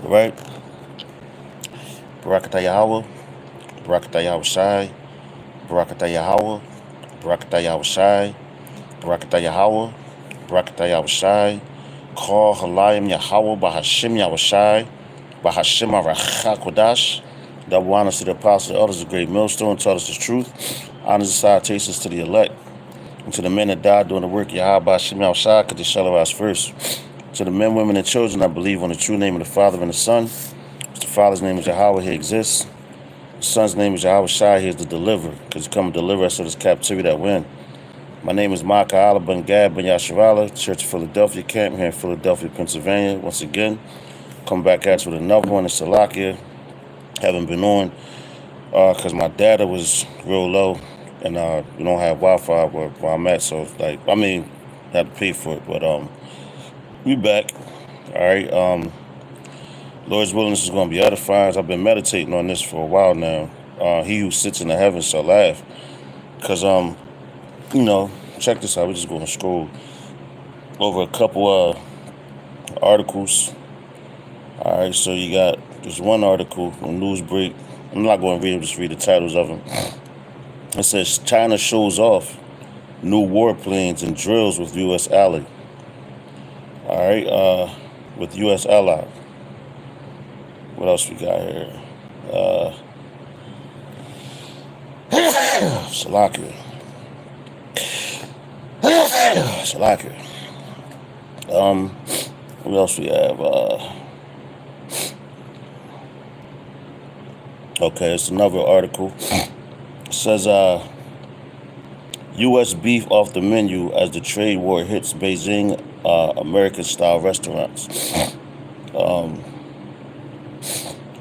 right? Barakatah Yahweh, Barakatah Yahweh Shai, Barakatah Yahweh, Barakatah Yahweh Shai, Barakatah Yahweh, Barakatah Yahweh Shai, Call Halayim Yahweh, Bahashim Yahweh Shai, Bahashim Arachakodash. Double honors to the apostles and elders of great millstone, taught us the truth. Honors and salutations to the elect, and to the men that died doing the work, Yahweh Bahashim Yahweh Shai, because they shall arise first. To the men, women, and children, I believe on the true name of the Father and the Son. The Father's name is Yahweh, he exists. The Son's name is Yahweh Shai, he is the deliverer, because he come and deliver us of this captivity that we're in. My name is Micah Allah Ben Gad Ben Yasharala, Church of Philadelphia Camp here in Philadelphia, Pennsylvania. Once again, come back at you with another one in Salakia. Haven't been on because my data was real low and we don't have Wi-Fi where I'm at. So, have to pay for it. But we back. All right. Lord's willing, this is going to be edifying. I've been meditating on this for a while now. He who sits in the heavens shall laugh. Because, check this out. We're just going to scroll over a couple articles. All right, so you got this one article from Newsbreak. I'm not going to read them, just read the titles of them. It says, China shows off new warplanes and drills with U.S. ally. All right, with U.S. ally. What else we got here? Salakia. Salakia. What else we have? Okay, it's another article. It says, U.S. beef off the menu as the trade war hits Beijing American-style restaurants.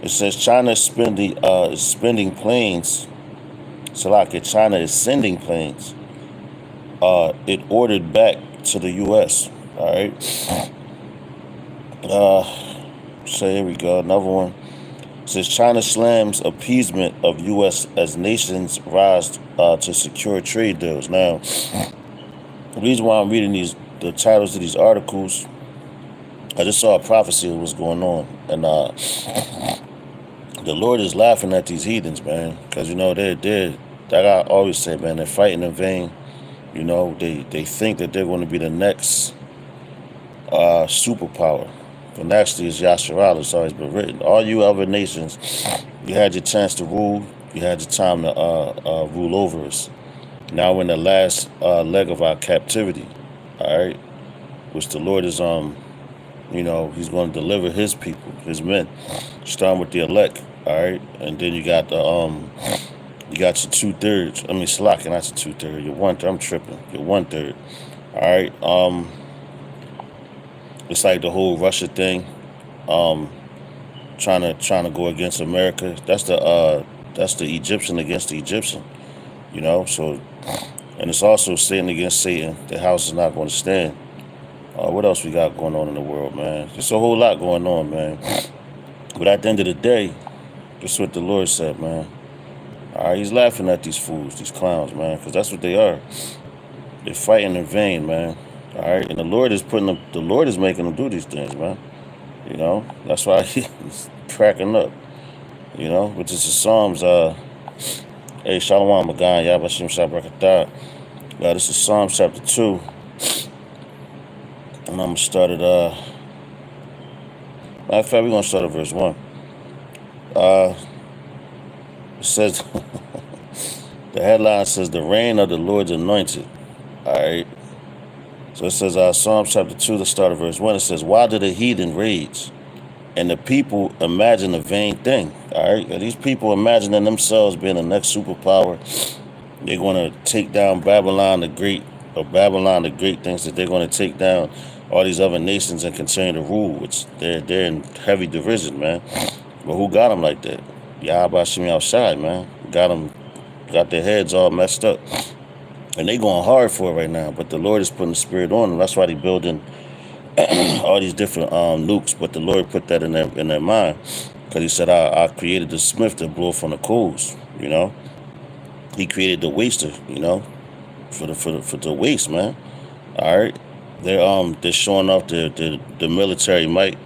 It says China is spending planes. Salakia, China is sending planes. It ordered back to the U.S. All right. So here we go. Another one. It says China slams appeasement of U.S. as nations rise to secure trade deals. Now, the reason why I'm reading the titles of these articles, I just saw a prophecy of what's going on, and the Lord is laughing at these heathens, man, because they're like I always say, man, they're fighting in vain. They think that they're going to be the next superpower. But actually, it's Yasharala. It's always been written. All you other nations, you had your chance to rule. You had your time to rule over us. Now we're in the last leg of our captivity. All right, which the Lord is he's going to deliver his people, his men, starting with the elect. All right, and then you got your 2/3. I mean, Slack, not your 2/3. Your 1/3. I'm tripping. Your 1/3. All right. It's like the whole Russia thing, trying to go against America. That's the Egyptian against the Egyptian, So, and it's also Satan against Satan. The house is not going to stand. What else we got going on in the world, man? There's a whole lot going on, man. But at the end of the day, that's what the Lord said, man. All right, he's laughing at these fools, these clowns, man, because that's what they are. They're fighting in vain, man. All right, and the Lord is making them do these things, man. That's why he's cracking up. Which is the Psalms. Hey, Shalom, Magan, Yabashim Shabrakatah. This is Psalms chapter 2. And I'm going to start at, matter of fact, we're going to start at verse 1. It says, the headline says, the reign of the Lord's anointed. All right. So it says, Psalms chapter 2, the start of verse 1, it says, why do the heathen rage? And the people imagine a vain thing. All right. These people imagining themselves being the next superpower. They're going to take down Babylon the Great, thinks that they're going to take down all these other nations and continue to rule, which they're in heavy division, man. But who got them like that? Yahweh Shemi outside, man. Got their heads all messed up. And they going hard for it right now. But the Lord is putting the spirit on them. That's why they building all these different nukes. But the Lord put that in their mind. Because he said, I created the smith to blow from the coals, He created the waster, for the waste, man. All right. They're showing off the military might.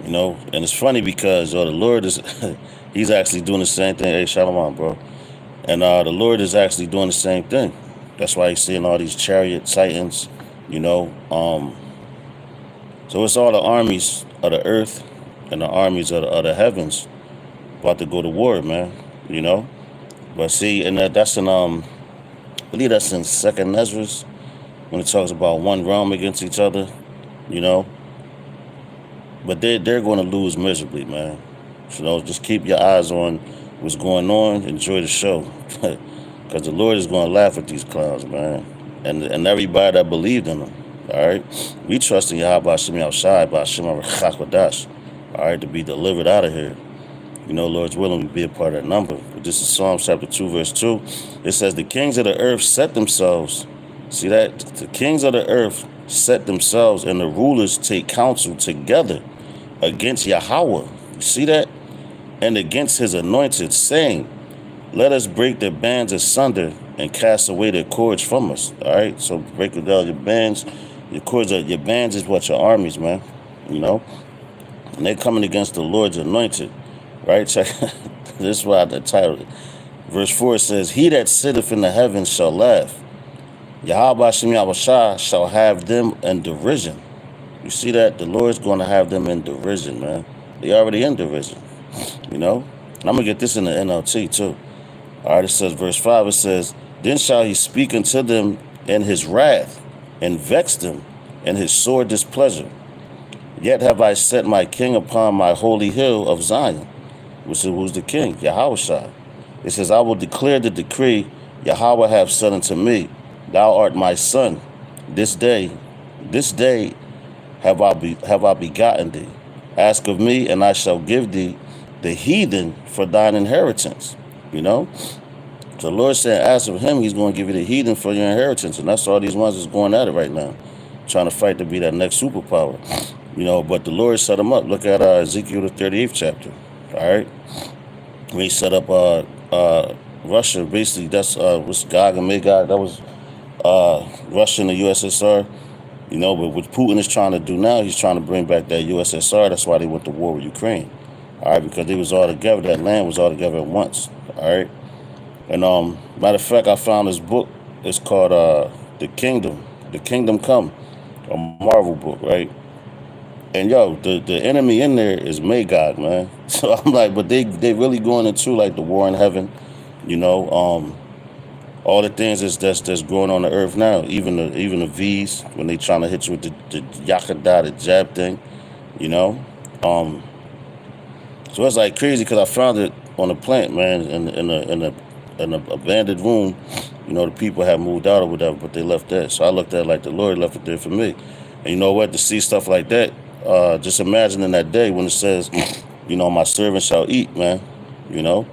You know, and it's funny because the Lord is, he's actually doing the same thing. Hey, Shalom, bro. And the Lord is actually doing the same thing. That's why he's seeing all these chariot titans, you know. So it's all the armies of the earth and the armies of the heavens about to go to war, man. You know. But see, and that's in I believe that's in Second Ezra when it talks about one realm against each other, you know. But they're going to lose miserably, man. You know, just keep your eyes on what's going on. Enjoy the show, because the Lord is going to laugh at these clowns, man, and everybody that believed in them. All right, we trust in Yahweh Shem outside by Shem Chakwadash. All right, to be delivered out of here. You know, Lord's willing, we be a part of that number. But this is Psalms chapter 2, verse 2. It says, the kings of the earth set themselves. See that? The kings of the earth set themselves, and the rulers take counsel together against Yahweh. You see that? And against his anointed, saying, let us break their bands asunder and cast away their cords from us. All right? So break down your bands. Your cords, your bands is what your armies, man. You know? And they're coming against the Lord's anointed. Right? Check. This is why the title. Verse 4 says, he that sitteth in the heavens shall laugh. Yahweh Shem Yahushua shall have them in derision. You see that? The Lord's going to have them in derision, man. They already in derision, you know? And I'm going to get this in the NLT, too. All right, it says, verse 5, it says, then shall he speak unto them in his wrath, and vex them in his sore displeasure. Yet have I set my king upon my holy hill of Zion, which is who's the king, Yahushua. It says, I will declare the decree, Yahweh hath said unto me, thou art my son. This day have I begotten thee. Ask of me, and I shall give thee the heathen for thine inheritance. You know? So the Lord said, ask of him, he's going to give you the heathen for your inheritance. And that's all these ones that's going at it right now, trying to fight to be that next superpower. You know, but the Lord set them up. Look at Ezekiel the 38th chapter. All right? When he set up Russia, basically, that's what's Gog and Magog. That was Russia and the USSR. You know, but what Putin is trying to do now, he's trying to bring back that USSR. That's why they went to war with Ukraine. All right, because they was all together. That land was all together at once. All right. And matter of fact, I found this book. It's called The Kingdom Come, a Marvel book, right? And yo, the enemy in there is Magog, man. So I'm like, but they really going into like the war in heaven, you know. All the things that's going on the earth now, even the V's when they trying to hit you with the Yakada, the jab thing, you know. So it's like crazy because I found it on a plant, man, in an abandoned room. You know, the people had moved out or whatever, but they left that. So I looked at it like the Lord left it there for me. And you know what? To see stuff like that, just imagine in that day when it says, you know, my servant shall eat, man. You know.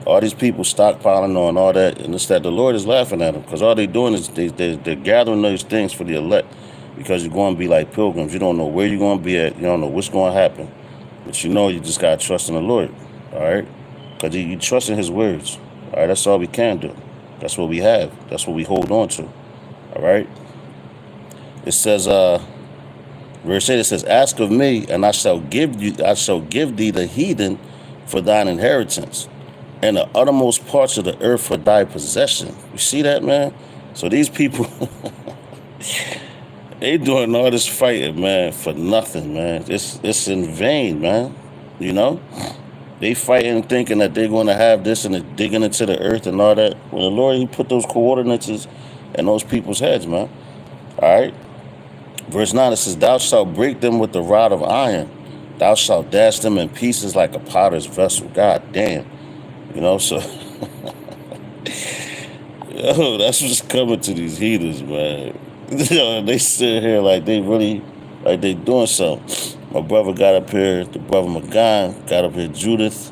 All these people stockpiling on all that, and it's that the Lord is laughing at them because all they're doing is they're gathering those things for the elect because you're going to be like pilgrims. You don't know where you're going to be at. You don't know what's going to happen. But you know you just got to trust in the Lord, all right? Because you trust in his words, all right? That's all we can do. That's what we have. That's what we hold on to, all right? It says, verse 8, it says, ask of me, and I shall give thee the heathen for thine inheritance, and the uttermost parts of the earth for thy possession. You see that, man? So these people, they doing all this fighting, man, for nothing, man. It's in vain, man. You know? They fighting thinking that they're going to have this and they're digging into the earth and all that. Well, the Lord, he put those coordinates in those people's heads, man. All right? Verse 9, it says, thou shalt break them with the rod of iron. Thou shalt dash them in pieces like a potter's vessel. God damn. You know, so yo, that's what's coming to these heathens, man. They sit here like they really, like they doing something. My brother got up here, the brother McGon got up here, Judith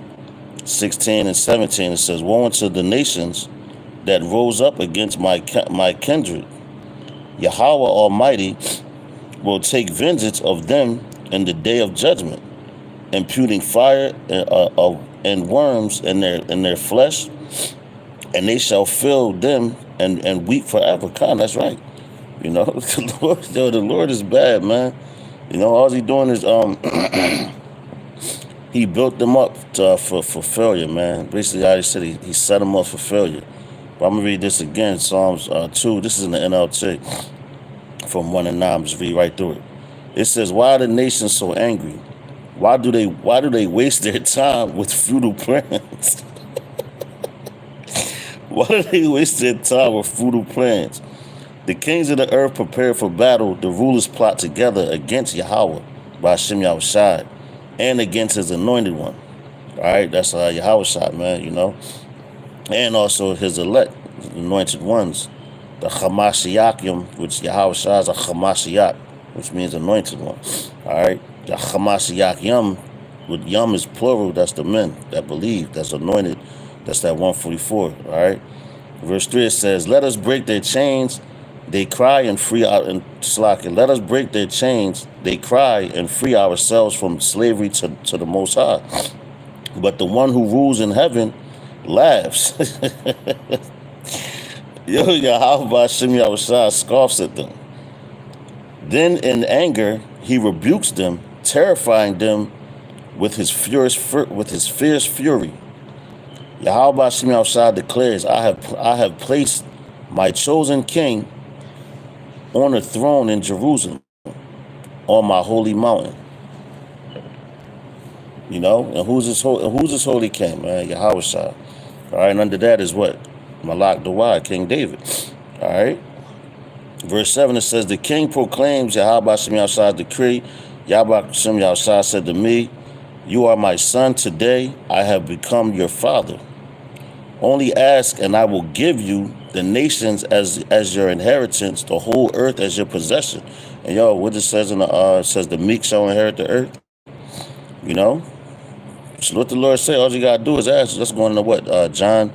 16 and 17. It says, woe unto the nations that rose up against my kindred. Yahweh Almighty will take vengeance of them in the day of judgment, imputing fire and worms in their flesh, and they shall fill them and weep forever. Con, that's right. You know, the Lord is bad, man. You know, all he doing is He built them up for failure, man. Basically, I said he set them up for failure. But I'm going to read this again, Psalms 2. This is in the NLT from 1 and 9. I'm just read right through it. It says, why are the nations so angry? Why do they waste their time with futile plans? Why do they waste their time with futile plans? The kings of the earth prepare for battle. The rulers plot together against Yahweh by Hashem Yahushai and against his anointed one. All right, that's Yahushai, man, you know. And also his elect, anointed ones. The Hamashiachim, which Yahushai is a Hamashiach, which means anointed one. All right, the Hamashiach Yum, with Yum is plural, that's the men that believe, that's anointed. That's that 144, all right? Verse 3, it says, let us break their chains. They cry and free out and slack it. Let us break their chains. They cry and free ourselves from slavery to the Most High. But the one who rules in heaven laughs. Yahweh Hashem Yahushai scoffs at them. Then in anger, he rebukes them, terrifying them with his fierce fury. Yahweh Hashem Yahushai declares, I have placed my chosen king on a throne in Jerusalem, on my holy mountain. You know, and who's this holy king, man? Yahushua. All right, and under that is what? Malak Dawai, King David. All right. Verse 7, it says, the king proclaims Yahweh Hashem Yahushua's decree. Yahweh Hashem Yahushua said to me, you are my son. Today I have become your father. Only ask, and I will give you the nations as your inheritance, the whole earth as your possession. And yo, what it says in the it says the meek shall inherit the earth. You know, so what the Lord say, all you gotta do is ask. Let's go into what John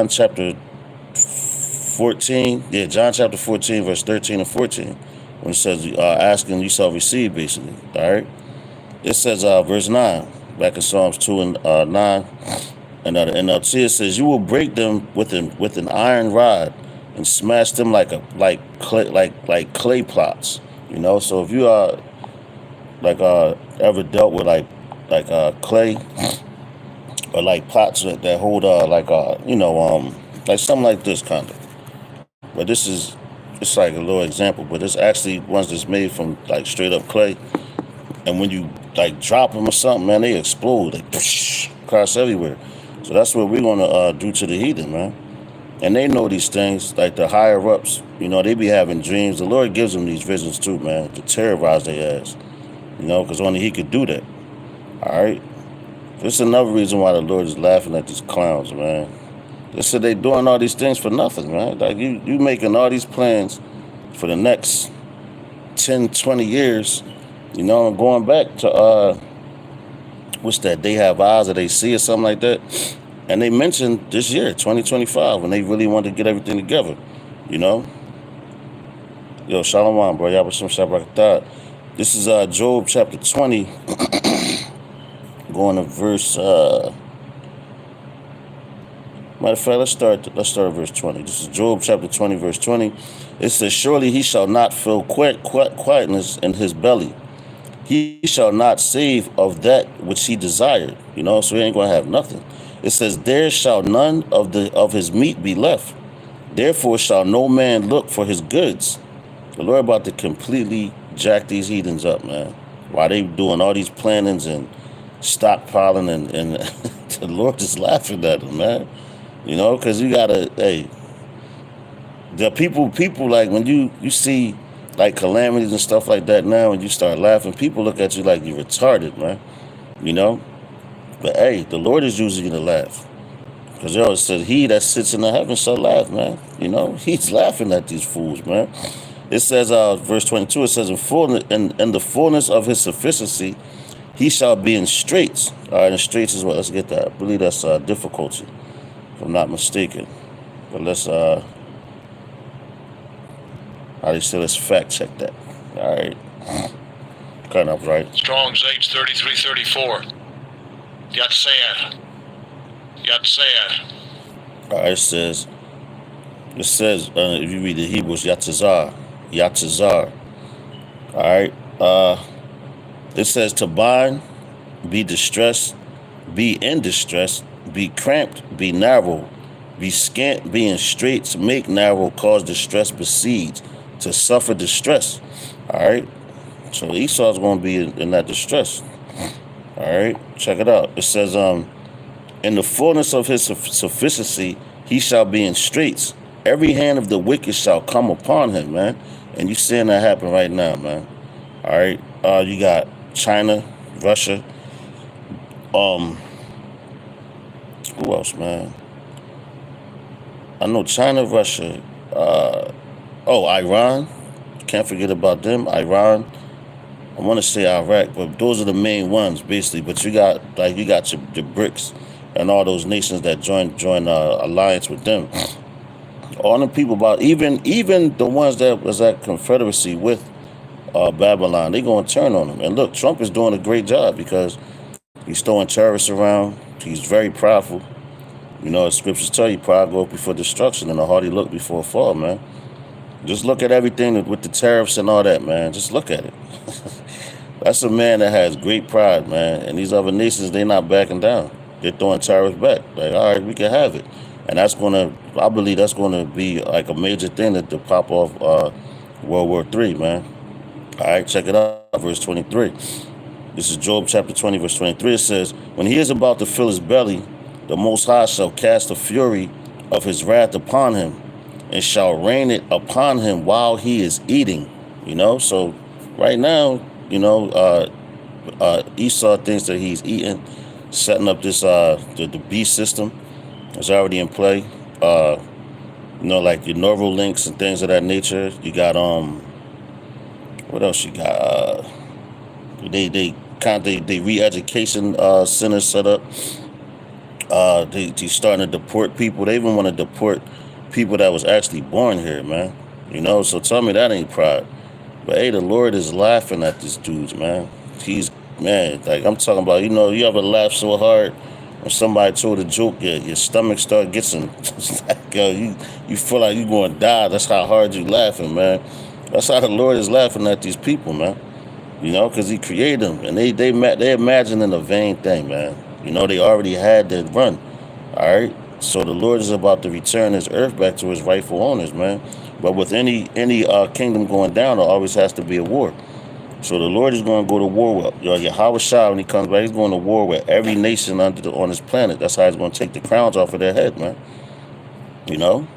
chapter 14. Yeah, John chapter 14, verse 13 and 14, when it says asking you shall receive, basically. All right. It says verse 9 back in Psalms 2 and 9. And the NLT, it says, you will break them with an iron rod and smash them like clay plots. You know, so if you are ever dealt with like clay or like pots that hold like something like this kind of. But this is it's like a little example, but it's actually ones that's made from like straight up clay. And when you like drop them or something, man, they explode, they across everywhere. So that's what we're gonna do to the heathen, man. And they know these things, like the higher ups, you know, they be having dreams. The Lord gives them these visions too, man, to terrorize their ass. You know, because only he could do that. All right? This is another reason why the Lord is laughing at these clowns, man. They said they doing all these things for nothing, man. Like you making all these plans for the next 10, 20 years, you know, and going back to what's that? They have eyes that they see or something like that. And they mentioned this year, 2025, when they really wanted to get everything together, you know? Yo, Shalom, bro. Y'all some Shabbat. This is Job chapter 20, going to verse, matter of fact, let's start at verse 20. This is Job chapter 20, verse 20. It says, surely he shall not feel quietness in his belly. He shall not save of that which he desired, you know, so he ain't going to have nothing. It says, there shall none of his meat be left. Therefore shall no man look for his goods. The Lord about to completely jack these heathens up, man. While they doing all these plannings and stockpiling and the Lord just laughing at them, man. You know, because you gotta, hey, the people like when you see like calamities and stuff like that now and you start laughing, people look at you like you're retarded, man. You know? But hey, the Lord is using you to laugh. Because it says he that sits in the heavens shall laugh, man. You know, he's laughing at these fools, man. It says, verse 22, it says, in the fullness of his sufficiency, he shall be in straits. All right, in straits is what? Let's get that. I believe that's difficulty, if I'm not mistaken. But let's, how do you say, let's fact check that. All right. Kind of right. Strong's H3334. Yatseer. All right, it says, if you read the Hebrews, Yatzar. All right. It says to bind be distressed, be in distress, be cramped, be narrow, be scant, be in straits, make narrow, cause distress, besiege, to suffer distress. All right. So Esau's going to be in that distress. All right. Check it out. It says, in the fullness of his sufficiency, he shall be in straits. Every hand of the wicked shall come upon him, man. And you seeing that happen right now, man. All right. You got China, Russia. Who else, man? I know China, Russia. Iran. Can't forget about them. Iran. I want to say Iraq, but those are the main ones, basically. But you got your BRICS and all those nations that join alliance with them. All the people even the ones that was at Confederacy with Babylon, they gonna turn on them. And look, Trump is doing a great job because he's throwing terrorists around. He's very prideful. You know, the scriptures tell you pride goeth before destruction and a haughty look before a fall, man. Just look at everything with the tariffs and all that, man. Just look at it. That's a man that has great pride, man. And these other nations, they're not backing down. They're throwing tariffs back. Like, all right, we can have it. And I believe that's going to be like a major thing to pop off World War III, man. All right, check it out, verse 23. This is Job chapter 20, verse 23. It says, when he is about to fill his belly, the Most High shall cast the fury of his wrath upon him and shall rain it upon him while he is eating. You know, so right now, you know, Esau thinks that he's eating, setting up this the beast system is already in play. You know, like your neural links and things of that nature. You got what else you got? They re-education centers set up. They starting to deport people. They even want to deport people that was actually born here, man. You know, so tell me that ain't pride. But hey, the Lord is laughing at these dudes, man. Man, like I'm talking about, you know, you ever laugh so hard when somebody told a joke, your stomach start getting like, yo, you feel like you going to die. That's how hard you laughing, man. That's how the Lord is laughing at these people, man. You know, because he created them, and they imagining a vain thing, man. You know, they already had that run. All right. So the Lord is about to return his earth back to his rightful owners, man. But with any kingdom going down, there always has to be a war. So the Lord is going to go to war with Yahweh Shah when he comes back. He's going to war with every nation on this planet. That's how he's going to take the crowns off of their head, man. You know,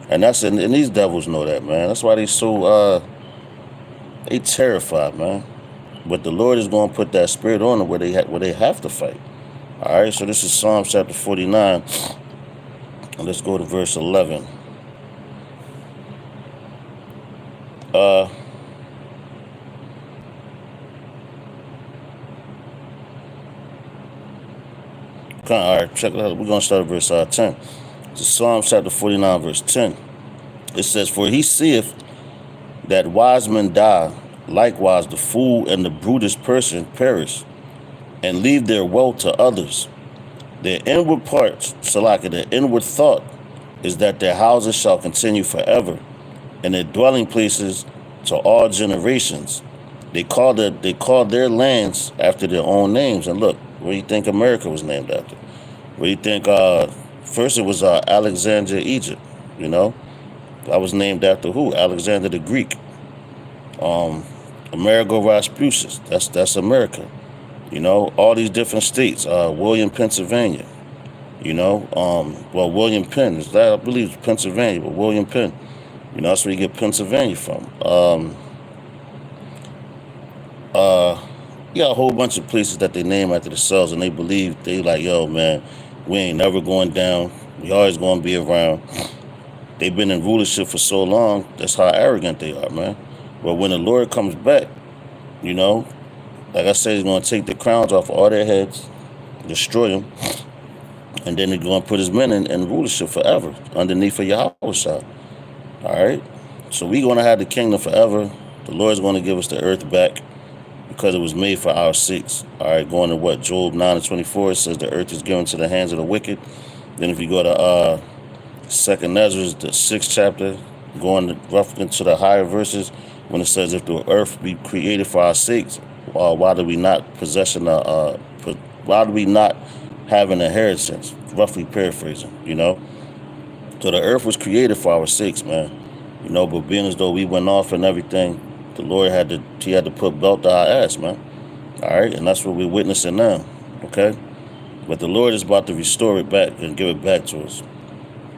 and these devils know that, man. That's why they so they terrified, man. But the Lord is going to put that spirit on them where they have to fight. All right. So this is Psalms chapter 49. Let's go to verse 11. All right, check it out. We're going to start at verse 10. It's Psalms chapter 49, verse 10. It says, for he seeth that wise men die, likewise the fool and the brutish person perish, and leave their wealth to others. Their inward parts, Salaka, their inward thought is that their houses shall continue forever, and their dwelling places to all generations. They call their lands after their own names. And look, what do you think America was named after? What do you think? First it was Alexandria, Egypt. You know, that was named after who? Alexander the Greek. Amerigo Vespucius. That's America. You know, all these different states. William, Pennsylvania. You know, William Penn is that, I believe, it's Pennsylvania, but William Penn. You know, that's where you get Pennsylvania from. You got a whole bunch of places that they name after themselves, and they believe they like, yo, man, we ain't never going down. We always going to be around. They've been in rulership for so long. That's how arrogant they are, man. But when the Lord comes back, you know, like I said, he's going to take the crowns off all their heads, destroy them, and then he's going to put his men in rulership forever underneath of Yahweh Shah. All right? So we're going to have the kingdom forever. The Lord's going to give us the earth back because it was made for our sakes. All right, going to what? Job 9:24, it says the earth is given to the hands of the wicked. Then if you go to 2nd Ezra, the 6th chapter, going roughly into the higher verses, when it says if the earth be created for our sakes, why do we not possession why do we not have an inheritance? Roughly paraphrasing, you know. So the earth was created for our sakes, man. You know, but being as though we went off and everything, the Lord had to put belt to our ass, man. All right, and that's what we're witnessing now. Okay, but the Lord is about to restore it back and give it back to us.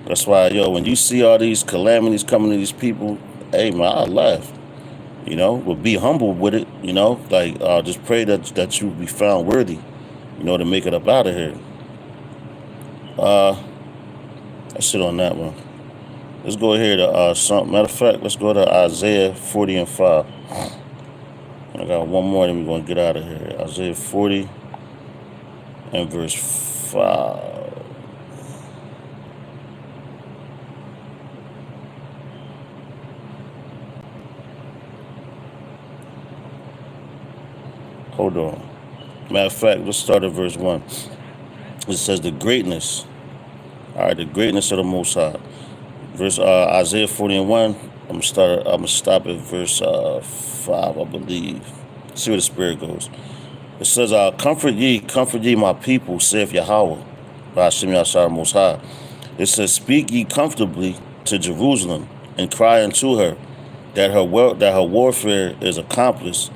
That's why, yo, when you see all these calamities coming to these people, hey man, I laugh. You know, but be humble with it. You know, like just pray that you be found worthy. You know, to make it up out of here. That's it on that one. Let's go here to something. Matter of fact, let's go to Isaiah 40 and 5. I got one more, then we're gonna get out of here. Isaiah 40 and verse 5. Hold on. Matter of fact, let's start at verse 1. It says the greatness. All right, the greatness of the Most High. Verse Isaiah 40 and 1. I'm gonna stop at verse 5, I believe. See where the spirit goes. It says, comfort ye my people, saith Yahweh, by Hashem Yahshua Most High. It says, speak ye comfortably to Jerusalem, and cry unto her that her warfare is accomplished,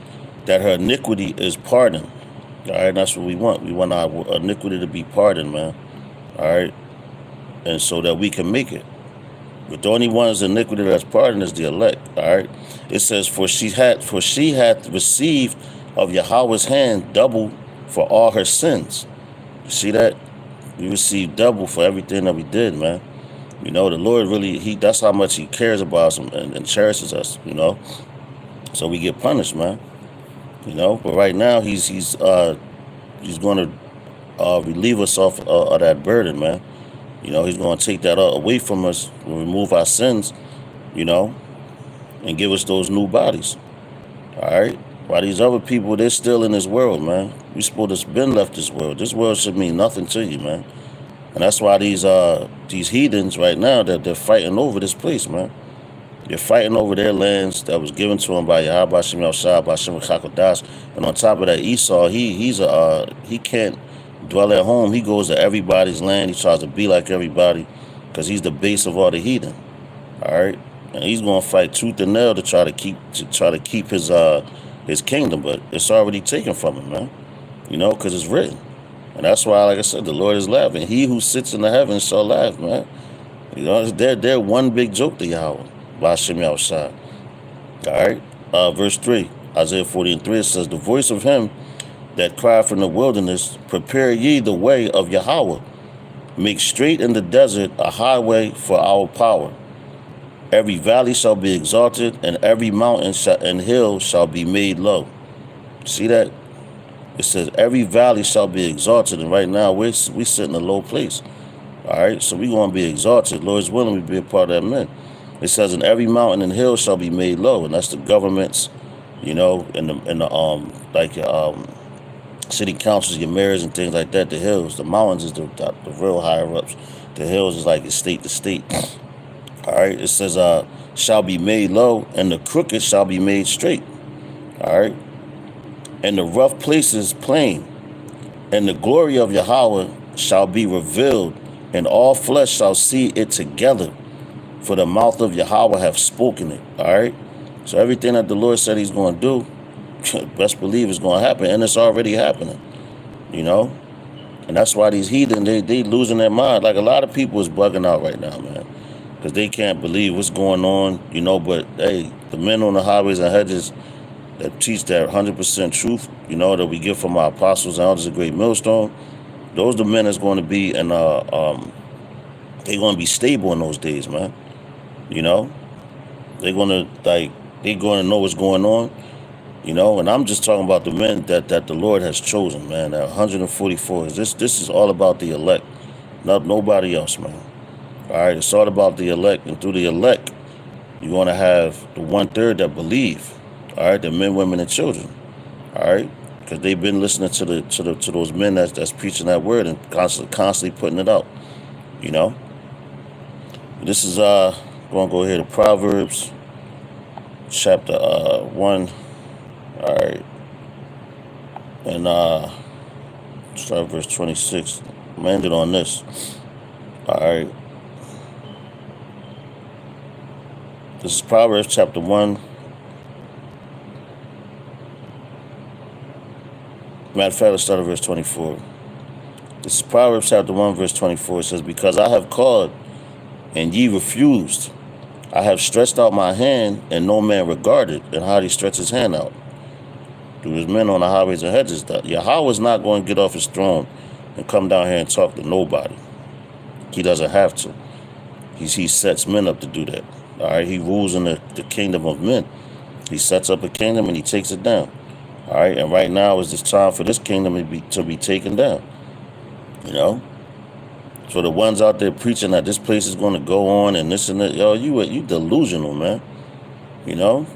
that her iniquity is pardoned. All right, that's what we want. We want our iniquity to be pardoned, man. All right, and so that we can make it. But the only one's iniquity that's pardoned is the elect. All right, it says, for she hath received of Yahweh's hand double for all her sins. You see that? We received double for everything that we did, man. You know, the Lord really, that's how much he cares about us and cherishes us, you know. So we get punished, man. You know, but right now he's going to relieve us of that burden, man. You know, he's going to take that away from us, remove our sins, you know, and give us those new bodies. All right. While these other people, they're still in this world, man. We supposed to have been left this world. This world should mean nothing to you, man. And that's why these heathens right now, that they're fighting over this place, man. They're fighting over their lands that was given to them by Yahweh Shem Yahshua, by Shem Chakodash. And on top of that, Esau, he can't dwell at home. He goes to everybody's land. He tries to be like everybody because he's the base of all the heathen. All right, and he's gonna fight tooth and nail to try to keep his kingdom, but it's already taken from him, man. You know, because it's written, and that's why, like I said, the Lord is laughing. He who sits in the heavens shall laugh, man. You know, they're one big joke to Yahweh. Hashem Yahshua. All right, verse 3, Isaiah 40 and 3, it says, the voice of him that cried from the wilderness, prepare ye the way of Yahweh, make straight in the desert a highway for our power. Every valley shall be exalted, and every mountain and hill shall be made low. See that? It says every valley shall be exalted, and right now we sit in a low place. All right, so we're going to be exalted. Lord's willing, we be a part of that, man. It says, and every mountain and hill shall be made low, and that's the governments, you know, and the city councils, your mayors and things like that. The hills, the mountains is the real higher ups. The hills is like state to state. All right, it says, shall be made low, and the crooked shall be made straight. All right, and the rough places plain, and the glory of Yahweh shall be revealed, and all flesh shall see it together. For the mouth of Yahweh have spoken it. All right. So everything that the Lord said he's going to do, best believe is going to happen. And it's already happening, you know. And that's why these heathen, they losing their mind. Like a lot of people is bugging out right now, man. Because they can't believe what's going on, you know. But, hey, the men on the highways and hedges that teach that 100% truth, you know, that we get from our apostles and elders of Great Millstone, those the men that's going to be, and they're going to be stable in those days, man. You know, they're gonna know what's going on, you know. And I'm just talking about the men that the Lord has chosen, man. That 144. This is all about the elect, not nobody else, man. All right, it's all about the elect, and through the elect, you're gonna have the 1/3 that believe. All right, the men, women, and children. All right, because they've been listening to those men that's preaching that word and constantly putting it out. You know, this is we're going to go here to Proverbs chapter 1. All right. And Start verse 26. I'm ended on this. All right. This is Proverbs chapter 1. Matter of fact, let's start at verse 24. This is Proverbs chapter 1, verse 24. It says, because I have called, and ye refused. I have stretched out my hand, and no man regarded. And how did he stretch his hand out? Through his men on the highways and hedges. Yahweh is not going to get off his throne and come down here and talk to nobody. He doesn't have to. He sets men up to do that. All right, he rules in the kingdom of men. He sets up a kingdom and he takes it down. All right, and right now is this time for this kingdom to be taken down. You know, for the ones out there preaching that this place is going to go on and this and that, yo, you delusional, man. You know,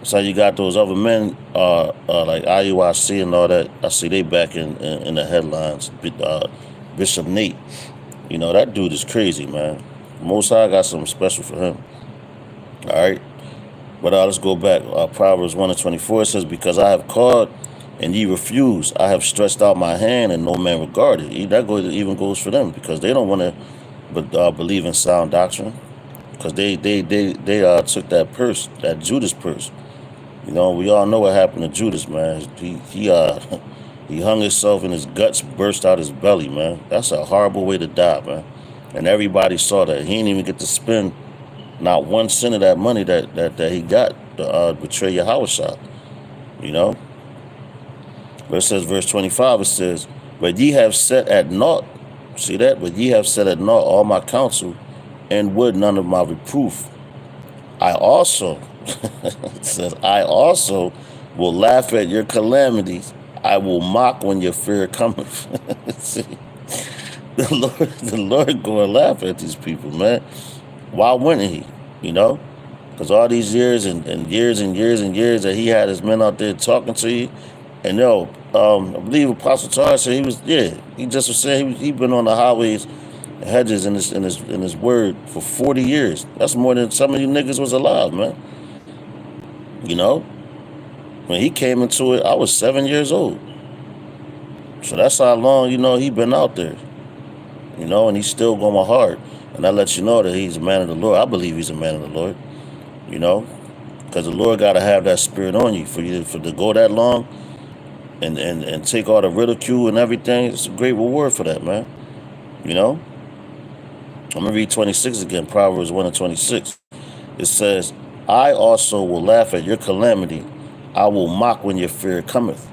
so you got those other men like IUIC and all that. I see they back in the headlines. Bishop Nate, you know, that dude is crazy, man. Most High got something special for him. All right, but let's go back. Proverbs 1 and 24 says, because I have called and ye refuse, I have stretched out my hand and no man regarded. That even goes for them, because they don't want to believe in sound doctrine, because they took that purse, that Judas purse. You know, we all know what happened to Judas, man. He hung himself and his guts burst out his belly, man. That's a horrible way to die, man. And everybody saw that. He didn't even get to spend not 1 cent of that money that he got to betray Yahushua. You know? But it says, verse 25, it says, but ye have set at naught, see that? But ye have set at naught all my counsel, and would none of my reproof. I also, it says, I also will laugh at your calamities. I will mock when your fear cometh. See, the Lord going to laugh at these people, man. Why wouldn't he? You know? Because all these years and years and years and years that he had his men out there talking to you. And yo, I believe Apostle Tar said he just was saying he been on the highways and hedges in his word for 40 years. That's more than some of you niggas was alive, man. You know? When he came into it, I was 7 years old. So that's how long, you know, he been out there. You know, and he's still going hard. And that lets you know that he's a man of the Lord. I believe he's a man of the Lord. You know? Because the Lord got to have that spirit on you for to go that long and take all the ridicule and everything. It's a great reward for that, man. You know? I'm going to read 26 again, Proverbs 1 and 26. It says, I also will laugh at your calamity. I will mock when your fear cometh.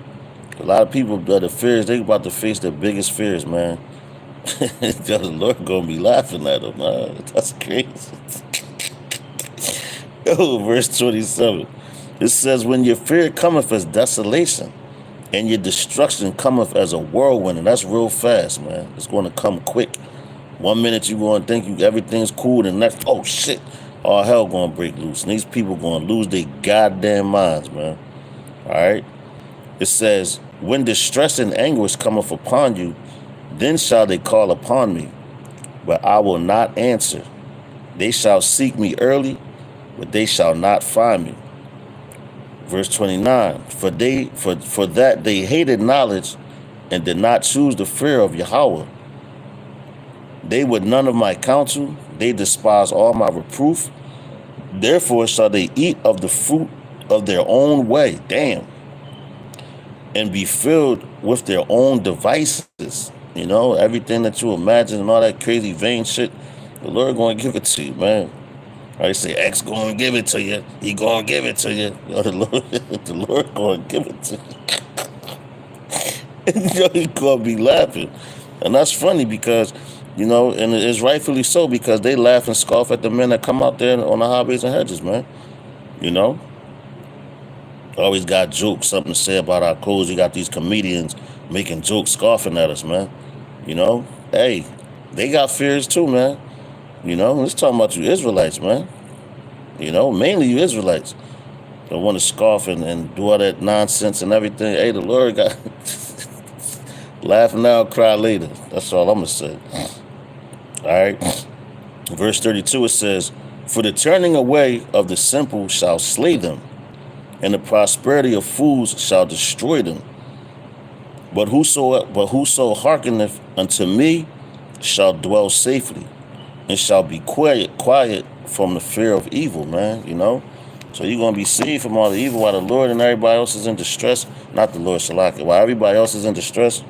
A lot of people, the fears, they about to face their biggest fears, man. The Lord gonna be laughing at them, man. That's crazy. Yo, verse 27. It says, when your fear cometh as desolation, and your destruction cometh as a whirlwind, and that's real fast, man. It's going to come quick. 1 minute you going to think everything's cool, and next, oh shit, all hell going to break loose, and these people going to lose their goddamn minds, man. All right. It says, when distress and anguish cometh upon you, then shall they call upon me, but I will not answer. They shall seek me early, but they shall not find me. Verse 29, for that they hated knowledge and did not choose the fear of Yahweh. They would none of my counsel, they despise all my reproof. Therefore shall they eat of the fruit of their own way, damn, and be filled with their own devices. You know, everything that you imagine and all that crazy vain shit, the Lord going to give it to you, man. I say X going to give it to you. He going to give it to you. You know, the Lord going to give it to you. You know, he's going to be laughing. And that's funny because, you know, and it's rightfully so, because they laugh and scoff at the men that come out there on the highways and hedges, man. You know? Always got jokes, something to say about our clothes. You got these comedians making jokes, scoffing at us, man. You know? Hey, they got fears too, man. You know, let's talk about you Israelites, man. You know, mainly you Israelites that want to scoff and do all that nonsense and everything. Hey, the Lord got laugh now, cry later. That's all I'm going to say. All right. Verse 32, it says, for the turning away of the simple shall slay them, and the prosperity of fools shall destroy them. But whoso hearkeneth unto me shall dwell safely, and shall be quiet from the fear of evil, man. So you're gonna be saved from all the evil while the Lord and everybody else is in distress. Not the Lord Shalaka. While everybody else is in distress,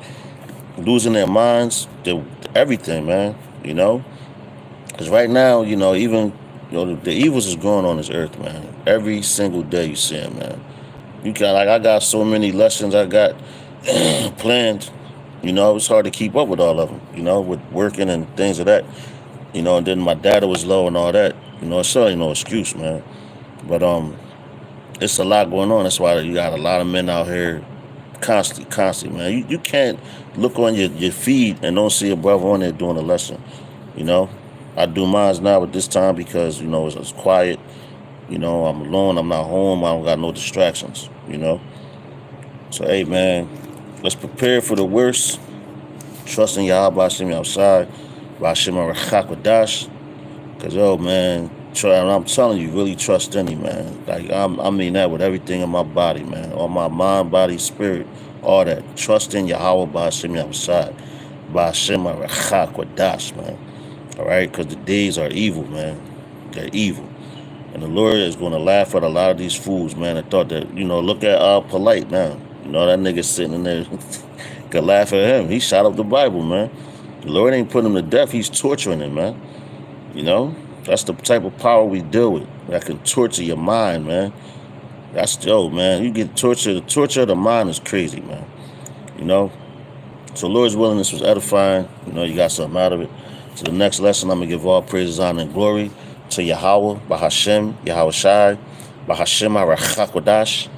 losing their minds, everything, man. Because right now, even the evils is going on this earth, man. Every single day you see it, man. I got so many lessons I got planned. It's hard to keep up with all of them. With working and things of that. And then my data was low and all that. It's certainly no excuse, man. But it's a lot going on. That's why you got a lot of men out here constantly, man. You can't look on your feed and don't see a brother on there doing a lesson. I do mine now at this time because, it's quiet. I'm alone. I'm not home. I don't got no distractions, So, hey, man, let's prepare for the worst. Trust in Yahweh Hashem outside. Hashem Rachakwadash. Because, man, I'm telling you, really trust in him, man. Like, I mean that with everything in my body, man. All my mind, body, spirit, all that. Trust in Yahweh Hashem outside. Hashem Rachakwadash, man. All right? Because the days are evil, man. They're evil. And the Lord is going to laugh at a lot of these fools, man. I thought that, look at Polite now. That nigga sitting in there. Could laugh at him. He shot up the Bible, man. The Lord ain't putting him to death. He's torturing him, man. That's the type of power we deal with. That can torture your mind, man. Man. You get tortured. The torture of the mind is crazy, man. So Lord's willingness was edifying. You got something out of it. So the next lesson, I'm going to give all praises, honor, and glory to Yahweh, Bahashem, Yahweh Shai, Bahashem HaRachakwadash.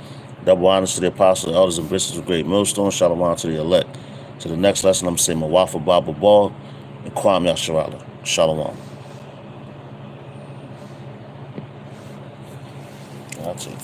Double honors to the apostles, elders, and bishops of Great Millstone. Shalom to the elect. So the next lesson, I'm going to say Mawafa Baba Ball and Kwam Yasharala. Shalom. That's it.